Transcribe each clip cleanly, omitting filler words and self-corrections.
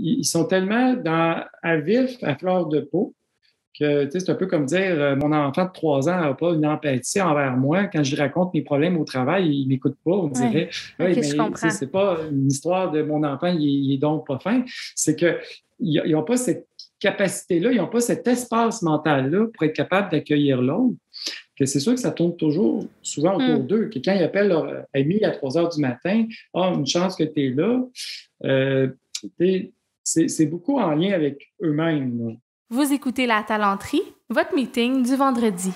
ils sont tellement à vif, à fleur de peau, que c'est un peu comme dire mon enfant de 3 ans n'a pas une empathie envers moi. Quand je lui raconte mes problèmes au travail, il ne m'écoute pas. On dirait, okay, mais c'est pas une histoire de mon enfant, il est donc pas fin. C'est qu'ils n'ont pas cette capacité-là, ils n'ont pas cet espace mental-là pour être capable d'accueillir l'autre. Que c'est sûr que ça tourne souvent autour d'eux. Que quand ils appellent leur ami à 3 heures du matin, « Ah, une chance que tu es là. » C'est beaucoup en lien avec eux-mêmes. Là. Vous écoutez La Talenterie, votre meeting du vendredi.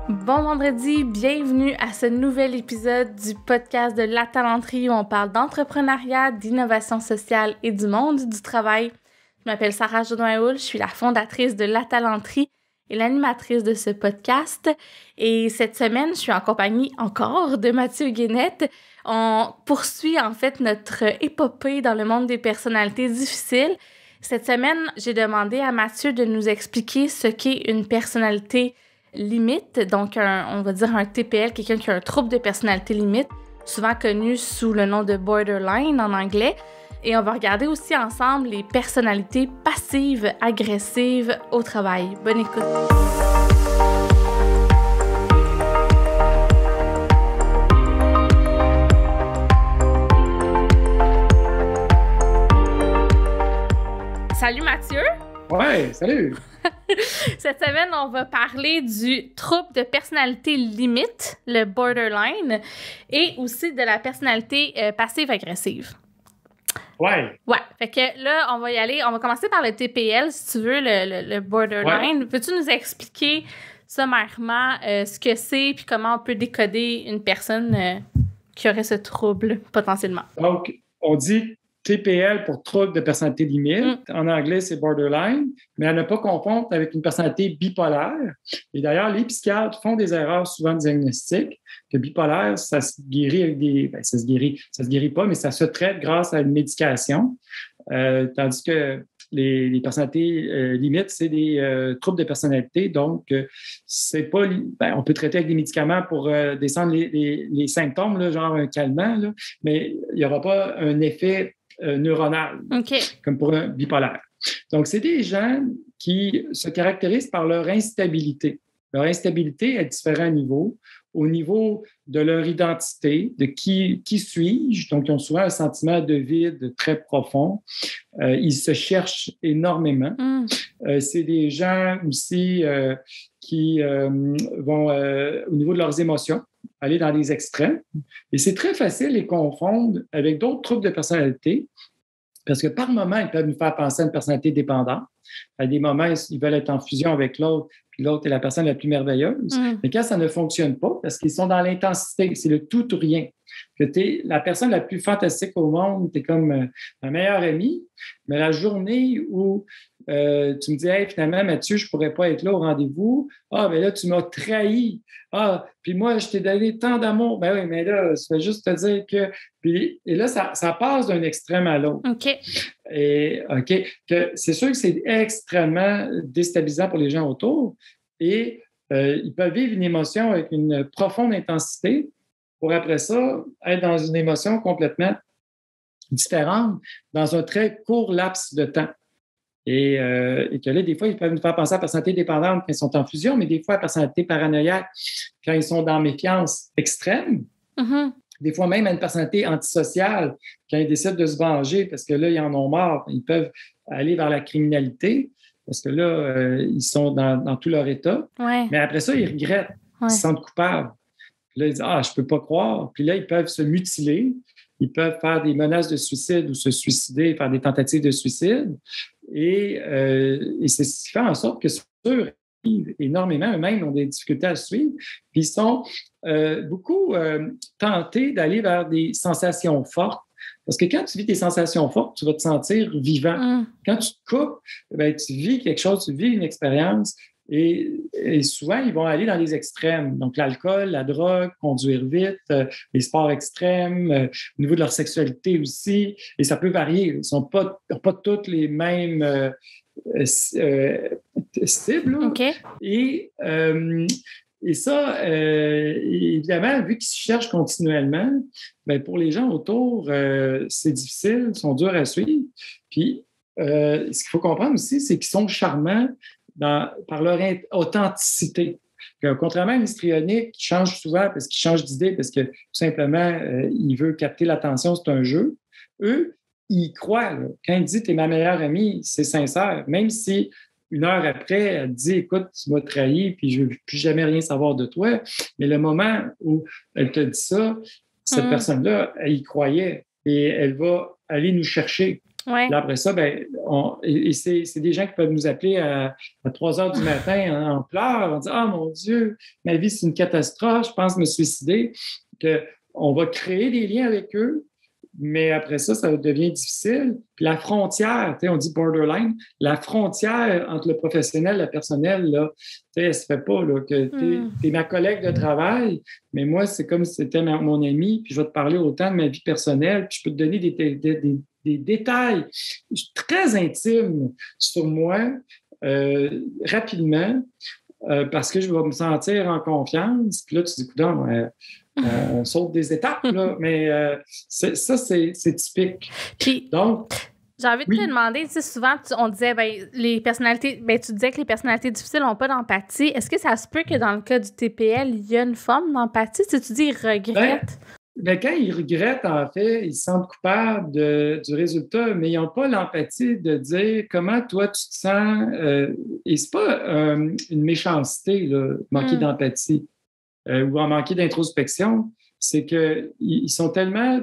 Bon vendredi, bienvenue à ce nouvel épisode du podcast de La Talenterie où on parle d'entrepreneuriat, d'innovation sociale et du monde du travail. Je m'appelle Sarah Jodoin-Houle, je suis la fondatrice de La Talenterie et l'animatrice de ce podcast. Et cette semaine, je suis en compagnie encore de Mathieu Guénette. On poursuit en fait notre épopée dans le monde des personnalités difficiles. Cette semaine, j'ai demandé à Mathieu de nous expliquer ce qu'est une personnalité limite, donc on va dire un TPL, quelqu'un qui a un trouble de personnalité limite, souvent connu sous le nom de borderline en anglais. Et on va regarder aussi ensemble les personnalités passives, agressives au travail. Bonne écoute! Salut Mathieu! Ouais, salut! Cette semaine, on va parler du trouble de personnalité limite, le borderline, et aussi de la personnalité passive-agressive. Ouais. Ouais. Fait que là, on va y aller. On va commencer par le TPL, si tu veux, le borderline. Ouais. Peux-tu nous expliquer sommairement ce que c'est puis comment on peut décoder une personne qui aurait ce trouble potentiellement? Donc, on dit TPL pour trouble de personnalité limite. En anglais, c'est borderline, mais à ne pas confondre avec une personnalité bipolaire. Et d'ailleurs, les psychiatres font des erreurs souvent de diagnostic. Que bipolaire, ça se guérit avec des... Ben, ça se guérit pas, mais ça se traite grâce à une médication. Tandis que les personnalités limites, c'est des troubles de personnalité. Donc, c'est pas... Ben, on peut traiter avec des médicaments pour descendre les symptômes, là, genre un calmant, là, mais il n'y aura pas un effet neuronal, comme pour un bipolaire. Donc, c'est des gens qui se caractérisent par leur instabilité. Leur instabilité à différents niveaux. Au niveau de leur identité, de qui suis-je. Donc, ils ont souvent un sentiment de vide très profond. Ils se cherchent énormément. C'est des gens aussi qui vont, au niveau de leurs émotions, aller dans les extrêmes. Et c'est très facile de les confondre avec d'autres troubles de personnalité parce que par moments, ils peuvent nous faire penser à une personnalité dépendante. À des moments, ils veulent être en fusion avec l'autre, puis l'autre est la personne la plus merveilleuse. Mais quand ça ne fonctionne pas, parce qu'ils sont dans l'intensité, c'est le tout ou rien. Que tu es la personne la plus fantastique au monde, tu es comme ma meilleure amie, mais la journée où tu me dis, hey, finalement, Mathieu, je ne pourrais pas être là au rendez-vous. Ah, mais là, tu m'as trahi. Ah, puis moi, je t'ai donné tant d'amour. Ben oui, mais là, ça fait juste te dire que. Puis, et là, ça passe d'un extrême à l'autre. OK. Et que c'est sûr que c'est extrêmement déstabilisant pour les gens autour. Et ils peuvent vivre une émotion avec une profonde intensité pour après ça être dans une émotion complètement différente dans un très court laps de temps. Et que là, des fois, ils peuvent nous faire penser à la personnalité dépendante quand ils sont en fusion, mais des fois, à la personnalité paranoïaque quand ils sont dans méfiance extrême. Des fois même à une personnalité antisociale quand ils décident de se venger parce que là, ils en ont marre. Ils peuvent aller vers la criminalité parce que là, ils sont dans tout leur état. Ouais. Mais après ça, ils regrettent. Ils se sentent coupables. Puis là, ils disent « Ah, je peux pas croire. » Puis là, ils peuvent se mutiler. Ils peuvent faire des menaces de suicide ou se suicider, faire des tentatives de suicide. Et c'est ce qui fait en sorte que ceux énormément, eux-mêmes ont des difficultés à suivre. Puis ils sont beaucoup tentés d'aller vers des sensations fortes. Parce que quand tu vis des sensations fortes, tu vas te sentir vivant. Quand tu te coupes, ben, tu vis quelque chose, tu vis une expérience. Et souvent, ils vont aller dans les extrêmes. Donc, l'alcool, la drogue, conduire vite, les sports extrêmes, au niveau de leur sexualité aussi. Et ça peut varier. Ils n'ont pas toutes les mêmes cibles. Okay. Et Et ça, évidemment, vu qu'ils se cherchent continuellement, bien, pour les gens autour, c'est difficile, ils sont durs à suivre. Puis, ce qu'il faut comprendre aussi, c'est qu'ils sont charmants par leur authenticité. Contrairement à l'histrionique qui change souvent parce qu'il change d'idée, parce que tout simplement, il veut capter l'attention, c'est un jeu. Eux, ils croient. Là. Quand il dit « t'es ma meilleure amie », c'est sincère. Même si une heure après, elle dit « écoute, tu m'as trahi, puis je ne veux plus jamais rien savoir de toi », mais le moment où elle te dit ça, cette personne-là, elle y croyait et elle va aller nous chercher. Ouais. Puis après ça, ben, c'est des gens qui peuvent nous appeler à 3 heures du matin en pleurs, en disant « Ah, mon Dieu, ma vie, c'est une catastrophe, je pense me suicider. » On va créer des liens avec eux, mais après ça, ça devient difficile. Puis la frontière, on dit borderline, la frontière entre le professionnel et le personnel, là, elle ne se fait pas. Là, que t'es ma collègue de travail, mais moi, c'est comme si c'était mon ami, puis je vais te parler autant de ma vie personnelle, puis je peux te donner des détails très intimes sur moi rapidement parce que je vais me sentir en confiance. Puis là, tu dis, on saute des étapes, là, mais c'est typique. Puis, donc, j'ai envie de te demander, tu sais, souvent, on disait, les personnalités, tu disais que les personnalités difficiles n'ont pas d'empathie. Est-ce que ça se peut que dans le cas du TPL, il y a une forme d'empathie? Si tu dis ils regrettent? Quand ils regrettent, en fait, ils se sentent coupables du résultat, mais ils n'ont pas l'empathie de dire comment toi tu te sens. Et c'est pas une méchanceté, là, manquer d'empathie ou en manquer d'introspection. C'est qu'ils sont tellement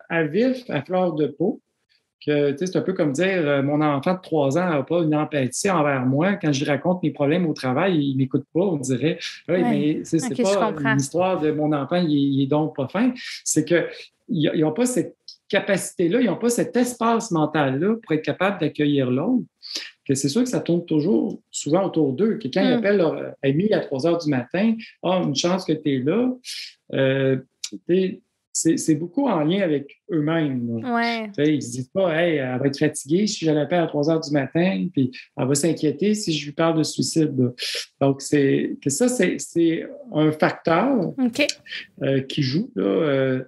à vif, à fleur de peau, que c'est un peu comme dire mon enfant de 3 ans n'a pas une empathie envers moi. Quand je lui raconte mes problèmes au travail, il ne m'écoute pas. On dirait, oui, mais c'est pas une histoire de mon enfant, il est donc pas fin. C'est qu'ils n'ont pas cette capacité-là, ils n'ont pas cet espace mental-là pour être capable d'accueillir l'autre. Que c'est sûr que ça tourne souvent autour d'eux. Que quand ils appellent leur ami à 3 heures du matin, « Ah, une chance que tu es là. » C'est beaucoup en lien avec eux-mêmes. Ouais. Ils ne se disent pas, hey, elle va être fatiguée si je l'appelle à 3 heures du matin, puis elle va s'inquiéter si je lui parle de suicide. Là. Donc, c'est un facteur qui joue. Là,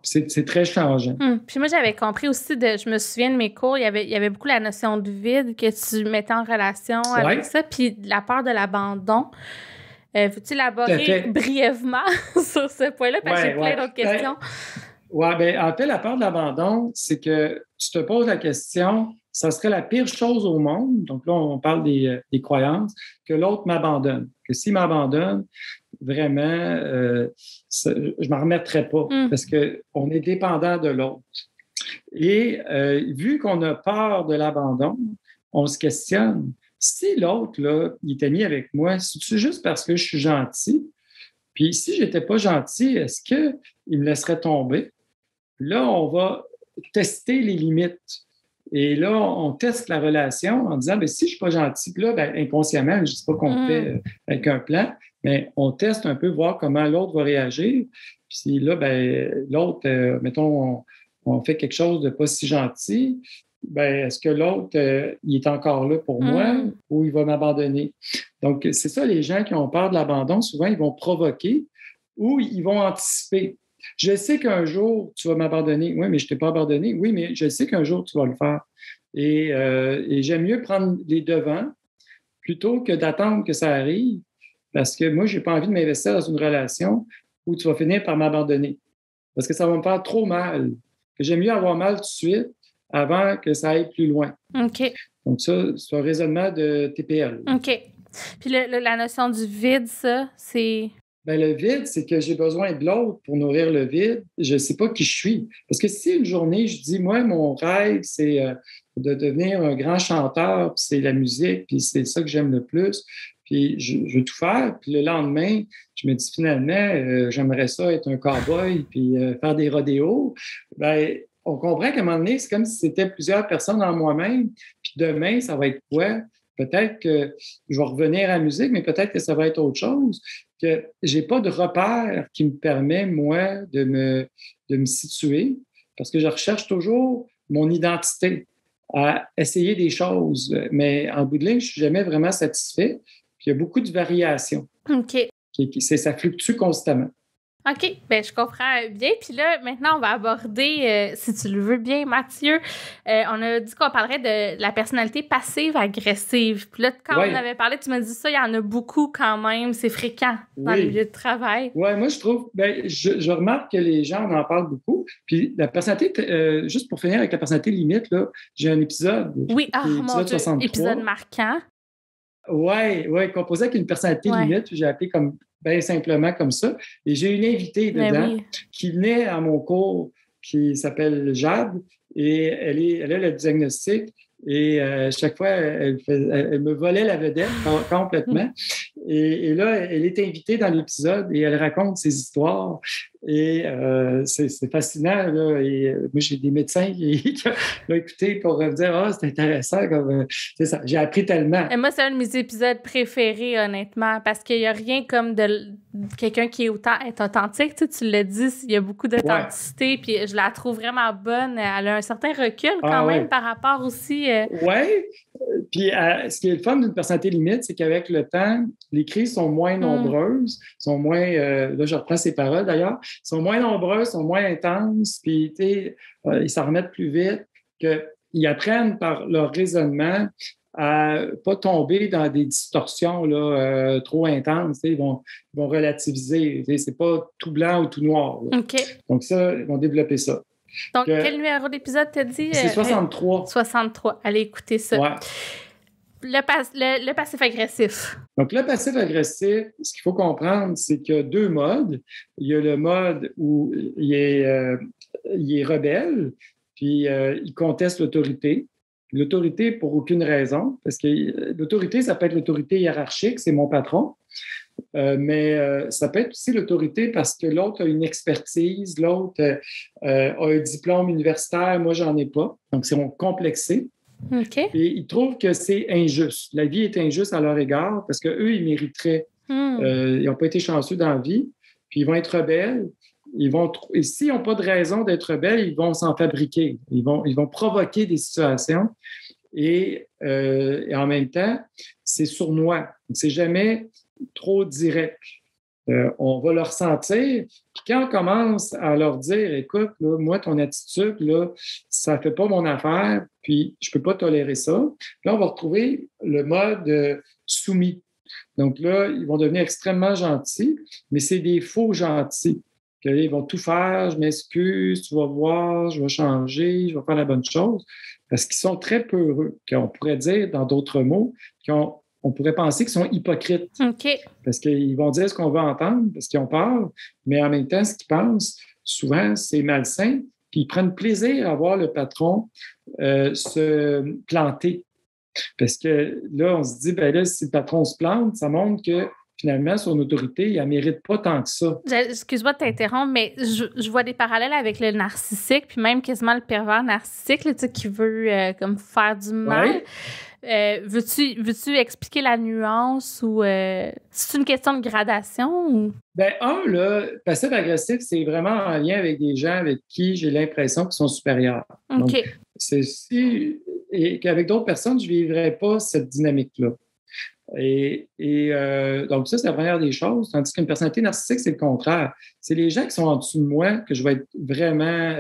c'est très changeant. Puis moi, j'avais compris aussi, je me souviens de mes cours, il y avait beaucoup la notion de vide que tu mettais en relation avec ça, puis la peur de l'abandon. Veux-tu élaborer brièvement sur ce point-là? Parce que j'ai plein d'autres questions. En fait, la peur de l'abandon, c'est que tu te poses la question, ça serait la pire chose au monde, donc là, on parle des croyances, que l'autre m'abandonne. Que s'il m'abandonne, vraiment, je ne m'en remettrai pas parce qu'on est dépendant de l'autre. Et vu qu'on a peur de l'abandon, on se questionne. Si l'autre, là, il est ami avec moi, c'est juste parce que je suis gentil? Puis si je n'étais pas gentil, est-ce qu'il me laisserait tomber? Là, on va tester les limites. Et là, on teste la relation en disant, si je ne suis pas gentil, là, inconsciemment, je ne dis pas qu'on fait avec un plan, mais on teste un peu, voir comment l'autre va réagir. Puis là, l'autre, mettons, on fait quelque chose de pas si gentil. Est-ce que l'autre, il est encore là pour moi ou il va m'abandonner? Donc, c'est ça, les gens qui ont peur de l'abandon, souvent, ils vont provoquer ou ils vont anticiper. Je sais qu'un jour, tu vas m'abandonner. Oui, mais je ne t'ai pas abandonné. Oui, mais je sais qu'un jour, tu vas le faire. Et j'aime mieux prendre les devants plutôt que d'attendre que ça arrive parce que moi, je n'ai pas envie de m'investir dans une relation où tu vas finir par m'abandonner parce que ça va me faire trop mal. J'aime mieux avoir mal tout de suite avant que ça aille plus loin. OK. Donc, ça, c'est un raisonnement de TPL. OK. Puis la notion du vide, ça, c'est... Le vide, c'est que j'ai besoin de l'autre pour nourrir le vide. Je ne sais pas qui je suis. Parce que si une journée, je dis, moi, mon rêve, c'est de devenir un grand chanteur, puis c'est la musique, puis c'est ça que j'aime le plus, puis je veux tout faire. Puis le lendemain, je me dis, finalement, j'aimerais ça être un cow-boy, puis faire des rodéos. On comprend qu'à un moment donné, c'est comme si c'était plusieurs personnes en moi-même. Puis demain, ça va être quoi? Peut-être que je vais revenir à la musique, mais peut-être que ça va être autre chose. Que je n'ai pas de repère qui me permet, moi, de me situer parce que je recherche toujours mon identité, à essayer des choses. Mais en bout de ligne, je ne suis jamais vraiment satisfait. Puis il y a beaucoup de variations. OK. Ça fluctue constamment. OK, bien, je comprends bien. Puis là, maintenant, on va aborder, si tu le veux bien, Mathieu, on a dit qu'on parlerait de la personnalité passive-agressive. Puis là, quand on avait parlé, tu m'as dit ça, il y en a beaucoup quand même, c'est fréquent dans les lieux de travail. Oui, moi, je trouve, je remarque que les gens en parlent beaucoup. Puis la personnalité, juste pour finir avec la personnalité limite, là, j'ai un épisode. Oui, mon Dieu, 63. Épisode marquant. Oui, composé avec une personnalité limite, j'ai appelé comme bien simplement comme ça. Et j'ai une invitée dedans qui venait à mon cours, qui s'appelle Jade, et elle a le diagnostic. Et chaque fois, elle me volait la vedette complètement. Et là, elle est invitée dans l'épisode et elle raconte ses histoires. Et c'est fascinant. Là. Et moi, j'ai des médecins qui l'ont écouté pour me dire c'est intéressant. C'est ça. J'ai appris tellement. Et moi, c'est un de mes épisodes préférés, honnêtement, parce qu'il n'y a rien comme de quelqu'un qui est authentique. Tu l'as dit, il y a beaucoup d'authenticité. Puis je la trouve vraiment bonne. Elle a un certain recul quand même par rapport aussi. Oui. Puis ce qui est le fun d'une personnalité limite, c'est qu'avec le temps, les crises sont moins nombreuses, sont moins, là je reprends ses paroles d'ailleurs, sont moins nombreuses, sont moins intenses, puis ils s'en remettent plus vite, qu'ils apprennent par leur raisonnement à ne pas tomber dans des distorsions là, trop intenses. Ils vont relativiser. C'est pas tout blanc ou tout noir. Okay. Donc ça, ils vont développer ça. Donc, quel numéro d'épisode t'as dit? C'est 63. 63. Allez écouter ça. Ouais. Le passif-agressif. Donc, le passif-agressif, ce qu'il faut comprendre, c'est qu'il y a deux modes. Il y a le mode où il est rebelle, puis il conteste l'autorité. L'autorité pour aucune raison, parce que l'autorité, ça peut être l'autorité hiérarchique, c'est mon patron, mais ça peut être aussi l'autorité parce que l'autre a une expertise, l'autre a un diplôme universitaire, moi, j'en ai pas. Donc, c'est complexé. Okay. Et ils trouvent que c'est injuste. La vie est injuste à leur égard parce qu'eux, ils mériteraient. Ils n'ont pas été chanceux dans la vie, puis ils vont être rebelles. Et s'ils n'ont pas de raison d'être rebelles, ils vont s'en fabriquer. Ils vont provoquer des situations. Et en même temps, c'est sournois. C'est jamais trop direct. On va le ressentir. Puis quand on commence à leur dire, écoute, là, moi, ton attitude, là, ça ne fait pas mon affaire, puis je ne peux pas tolérer ça. Là, on va retrouver le mode soumis. Donc là, ils vont devenir extrêmement gentils, mais c'est des faux gentils. Ils vont tout faire, je m'excuse, tu vas voir, je vais changer, je vais faire la bonne chose, parce qu'ils sont très peureux, qu'on pourrait dire, dans d'autres mots, on pourrait penser qu'ils sont hypocrites. Okay. Parce qu'ils vont dire ce qu'on veut entendre, parce qu'ils ont peur, mais en même temps, ce qu'ils pensent, souvent, c'est malsain, puis ils prennent plaisir à voir le patron se planter. Parce que là, on se dit, là, si le patron se plante, ça montre que finalement, son autorité, elle ne mérite pas tant que ça. Excuse-moi de t'interrompre, mais je vois des parallèles avec le narcissique, puis même quasiment le pervers narcissique, là, qui veut comme faire du mal. Ouais. Veux-tu expliquer la nuance ou c'est une question de gradation? Ou? Passif-agressif, c'est vraiment en lien avec des gens avec qui j'ai l'impression qu'ils sont supérieurs. OK. Donc, et qu'avec d'autres personnes, je ne vivrais pas cette dynamique-là. Donc, ça, c'est la première des choses. Tandis qu'une personnalité narcissique, c'est le contraire. C'est les gens qui sont en dessous de moi que je vais être vraiment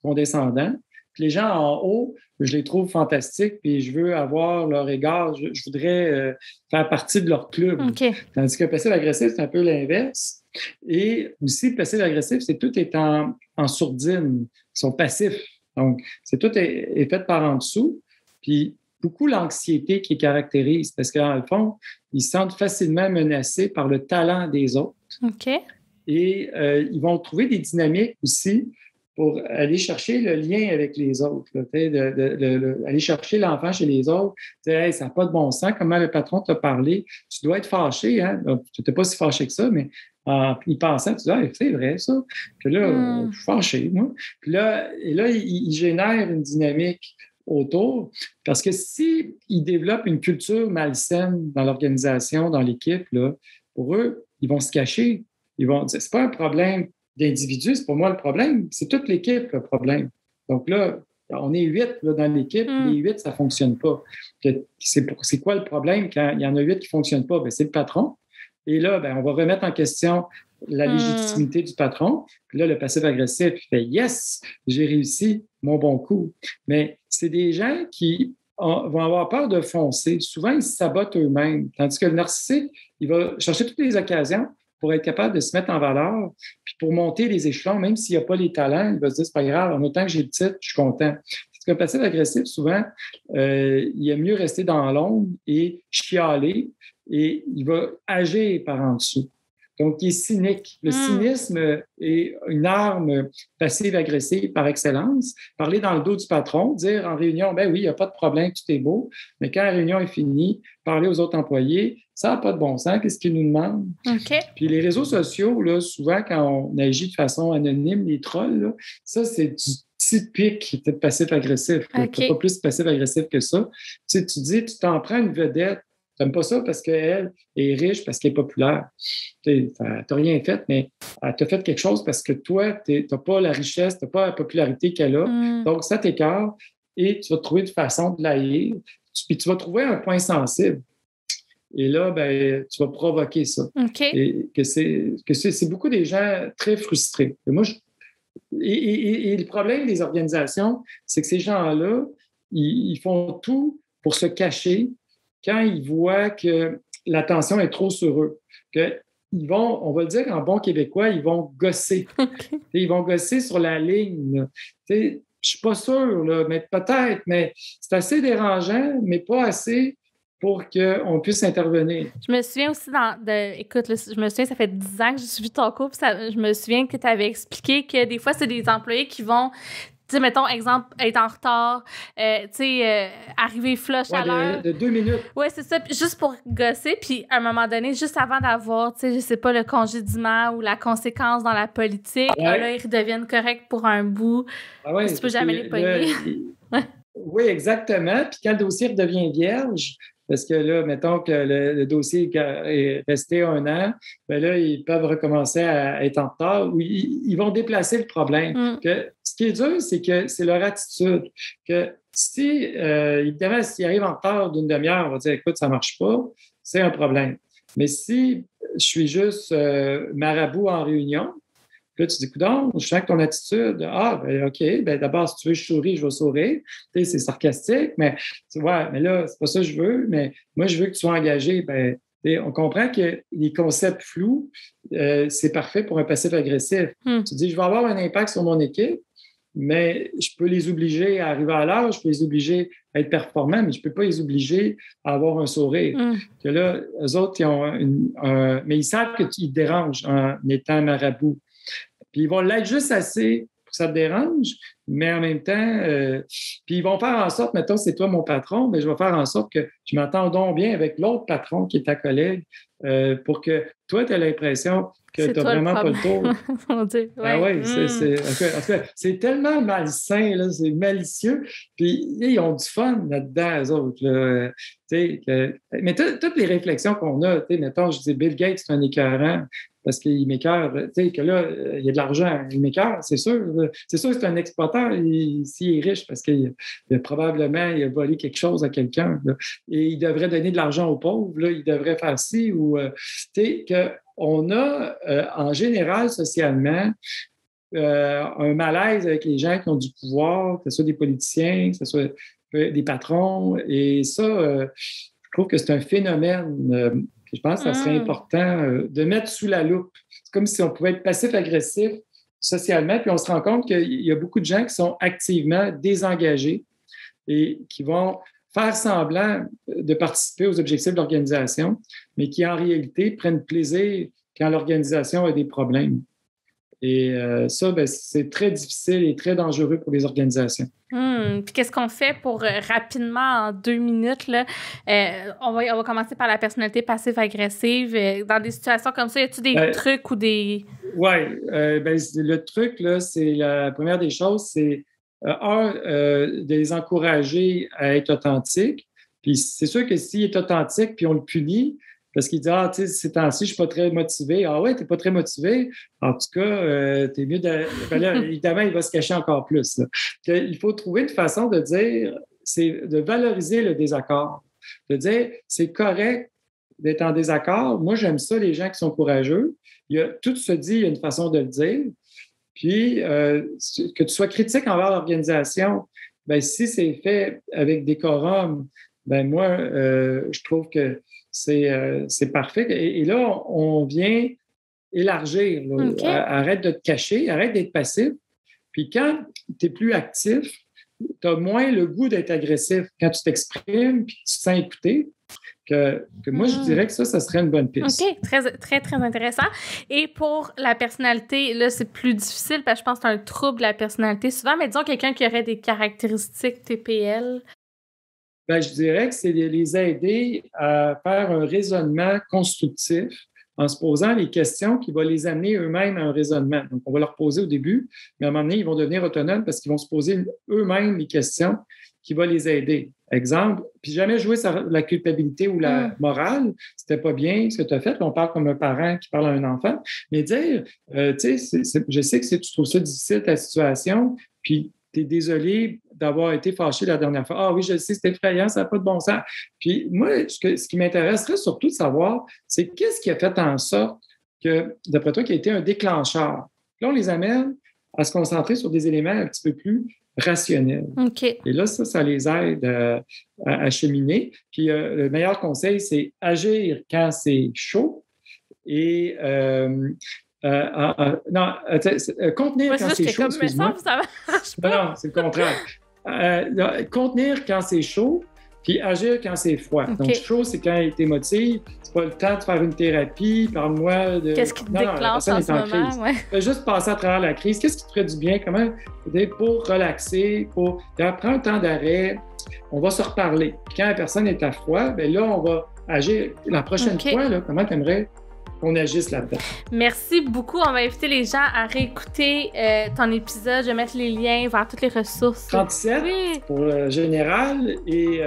condescendant. Puis les gens en haut, je les trouve fantastiques, puis je veux avoir leur égard. Je voudrais faire partie de leur club. Okay. Tandis que passif-agressif, c'est un peu l'inverse. Et aussi, passif-agressif, c'est tout est en sourdine. Ils sont passifs. Donc, tout est fait par en dessous. Puis, beaucoup l'anxiété qui caractérise, parce qu'en le fond, ils se sentent facilement menacés par le talent des autres. OK. Et ils vont trouver des dynamiques aussi pour aller chercher le lien avec les autres, là, aller chercher l'enfant chez les autres, dire hey, ça n'a pas de bon sens, comment le patron t'a parlé, tu dois être fâché, hein? Tu n'étais pas si fâché que ça, mais en y pensant, tu dis hey, c'est vrai ça, que là, je suis fâché, moi. Puis là, il génère une dynamique autour, parce que s'ils développent une culture malsaine dans l'organisation, dans l'équipe, là, pour eux, ils vont se cacher. Ils vont dire, c'est pas un problème d'individu, c'est pas moi le problème, c'est toute l'équipe le problème. Donc là, on est 8 là, dans l'équipe, les 8, ça ne fonctionne pas. C'est quoi le problème quand il y en a 8 qui ne fonctionnent pas? Bien, c'est le patron. Et là, on va remettre en question la légitimité du patron. Puis là, le passif agressif, il fait « Yes, j'ai réussi mon bon coup ». Mais c'est des gens qui vont avoir peur de foncer. Souvent, ils se sabotent eux-mêmes. Tandis que le narcissique, il va chercher toutes les occasions pour être capable de se mettre en valeur, puis pour monter les échelons, même s'il n'y a pas les talents, il va se dire, c'est pas grave, en autant que j'ai le titre, je suis content. Parce qu'un passif agressif, souvent, il aime mieux rester dans l'ombre et chialer, et il va agir par en dessous. Donc, il est cynique. Le cynisme est une arme passive-agressive par excellence. Parler dans le dos du patron, dire en réunion, ben oui, il n'y a pas de problème, tout est beau, mais quand la réunion est finie, parler aux autres employés, ça n'a pas de bon sens, qu'est-ce qu'ils nous demandent? Okay. Puis les réseaux sociaux, là, souvent, quand on agit de façon anonyme, les trolls, là, ça, c'est du typique de passif-agressif. Okay. Pas plus passif-agressif que ça. Tu dis, tu t'en prends une vedette, tu n'aimes pas ça parce qu'elle est riche, parce qu'elle est populaire. Tu n'as rien fait, mais elle t'a fait quelque chose parce que toi, tu n'as pas la richesse, tu n'as pas la popularité qu'elle a. Donc, ça t'écarte et tu vas trouver une façon de l'haïr. Puis tu vas trouver un point sensible. Et là, tu vas provoquer ça. Okay. Et c'est beaucoup des gens très frustrés. Et le problème des organisations, c'est que ces gens-là, ils font tout pour se cacher quand ils voient que l'attention est trop sur eux. Ils vont, on va le dire en bon québécois, ils vont gosser. Okay. Ils vont gosser sur la ligne. Je ne suis pas sûr, là, mais peut-être, mais c'est assez dérangeant, mais pas assez pour qu'on puisse intervenir. Je me souviens aussi écoute, là, je me souviens, ça fait 10 ans que j'ai suivi ton cours, puis je me souviens que tu avais expliqué que des fois, c'est des employés qui vont, tu sais, mettons, exemple, être en retard, arriver flush à l'heure. De 2 minutes. Oui, c'est ça, juste pour gosser, puis à un moment donné, juste avant d'avoir, tu sais, je sais pas, le congédiement ou la conséquence dans la politique, là, ils redeviennent corrects pour un bout. Tu peux jamais les pogner. Oui, exactement. Puis quand le dossier redevient vierge, parce que là, mettons que le dossier est resté 1 an, bien là, ils peuvent recommencer à être en retard ou ils vont déplacer le problème. Ce qui est dur, c'est que c'est leur attitude. Que si, évidemment, s'ils arrivent en retard d'une demi-heure, on va dire, écoute, ça ne marche pas, c'est un problème. Mais si je suis juste marabout en réunion, là, tu dis, coudonc, je sens que ton attitude, OK, d'abord, si tu veux que je souris, je vais sourire. Tu sais, c'est sarcastique, mais mais là, c'est pas ça que je veux, mais moi, je veux que tu sois engagé. On comprend que les concepts flous, c'est parfait pour un passif agressif. Tu dis, je vais avoir un impact sur mon équipe, mais je peux les obliger à arriver à l'heure, je peux les obliger à être performants, mais je ne peux pas les obliger à avoir un sourire. Que là, eux autres, ils ont mais ils savent qu'ils te dérangent en étant marabout. Puis ils vont l'être juste assez pour que ça te dérange, mais en même temps, puis ils vont faire en sorte, mettons, c'est toi mon patron, mais je vais faire en sorte que je m'entends donc bien avec l'autre patron qui est ta collègue pour que toi, tu aies l'impression que tu n'as vraiment pas le tour. Mon Dieu. En tout cas, c'est tellement malsain, là, c'est malicieux. Puis ils ont du fun là-dedans, eux autres. Là. Mais toutes les réflexions qu'on a, mettons, je dis Bill Gates, c'est un écœurant parce qu'il m'écœure, que là, il y a de l'argent, il m'écœure, c'est sûr. C'est sûr que c'est un exploiteur s'il est riche parce qu'il probablement il a volé quelque chose à quelqu'un. Là, et il devrait donner de l'argent aux pauvres, là, il devrait faire ci ou, qu'on a, en général, socialement, un malaise avec les gens qui ont du pouvoir, que ce soit des politiciens, que ce soit des patrons. Et ça, je trouve que c'est un phénomène je pense que ça serait important de mettre sous la loupe. C'est comme si on pouvait être passif-agressif socialement, puis on se rend compte qu'il y a beaucoup de gens qui sont activement désengagés et qui vont faire semblant de participer aux objectifs de l'organisation, mais qui en réalité prennent plaisir quand l'organisation a des problèmes. Et ça, c'est très difficile et très dangereux pour les organisations. Puis qu'est-ce qu'on fait pour rapidement, en 2 minutes, là, on va commencer par la personnalité passive-agressive. Dans des situations comme ça, y a-t-il des trucs ou des... Oui, le truc, là, c'est la première des choses, c'est de les encourager à être authentiques. Puis c'est sûr que s'il est authentique puis on le punit, Parce qu'il dit, tu sais, ces temps-ci, je ne suis pas très motivé. Ah ouais, tu n'es pas très motivé? En tout cas, tu es mieux de. Ben là, évidemment, il va se cacher encore plus. Là. Il faut trouver une façon de dire, c'est de valoriser le désaccord. De dire, c'est correct d'être en désaccord. Moi, j'aime ça, les gens qui sont courageux. Tout se dit, il y a une façon de le dire. Puis, que tu sois critique envers l'organisation, bien, si c'est fait avec décorum, ben moi, je trouve que c'est parfait. Et là, on vient élargir. Okay. Arrête de te cacher, arrête d'être passif. Puis quand tu es plus actif, tu as moins le goût d'être agressif. Quand tu t'exprimes puis tu te sens écouté, que moi, je dirais que ça serait une bonne piste. OK, très, très, très intéressant. Et pour la personnalité, là, c'est plus difficile parce que je pense que c'est un trouble de la personnalité souvent, mais disons quelqu'un qui aurait des caractéristiques TPL. Bien, je dirais que c'est de les aider à faire un raisonnement constructif en se posant les questions qui vont les amener eux-mêmes à un raisonnement. Donc, on va leur poser au début, mais à un moment donné, ils vont devenir autonomes parce qu'ils vont se poser eux-mêmes les questions qui vont les aider. Exemple, puis jamais jouer sur la culpabilité ou la morale, c'était pas bien ce que tu as fait. On parle comme un parent qui parle à un enfant, mais dire, tu sais, je sais que tu trouves ça difficile, ta situation, puis tu es désolé d'avoir été fâché la dernière fois. Ah oui, je sais, c'est effrayant, ça n'a pas de bon sens. Puis moi, ce qui m'intéresserait surtout de savoir, c'est qu'est-ce qui a fait en sorte que, d'après toi, qui a été un déclencheur. Là, on les amène à se concentrer sur des éléments un petit peu plus rationnels. Okay. Et là, ça les aide à cheminer. Puis le meilleur conseil, c'est agir quand c'est chaud et contenir quand c'est chaud. Excuse-moi. Ça marche pas. Non, c'est le contraire. Contenir quand c'est chaud, puis agir quand c'est froid. Okay. Donc, chaud, c'est quand il t'émotive. C'est pas le temps de faire une thérapie. Parle-moi de... Qu'est-ce qui te déclenche en ce moment? Ouais. Fais juste passer à travers la crise. Qu'est-ce qui te ferait du bien? Comment pour relaxer, pour prendre un temps d'arrêt. On va se reparler. Puis quand la personne est à froid, bien là, on va agir. La prochaine fois, là, comment tu aimerais qu'on agisse là-dedans? Merci beaucoup. On va inviter les gens à réécouter ton épisode. Je vais mettre les liens vers toutes les ressources. 37 pour le général et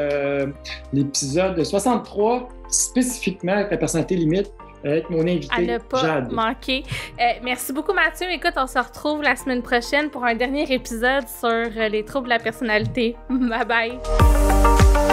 l'épisode 63 spécifiquement avec la personnalité limite avec mon invité à ne pas Jade. Manquer. Merci beaucoup Mathieu. Écoute, on se retrouve la semaine prochaine pour un dernier épisode sur les troubles de la personnalité. Bye bye!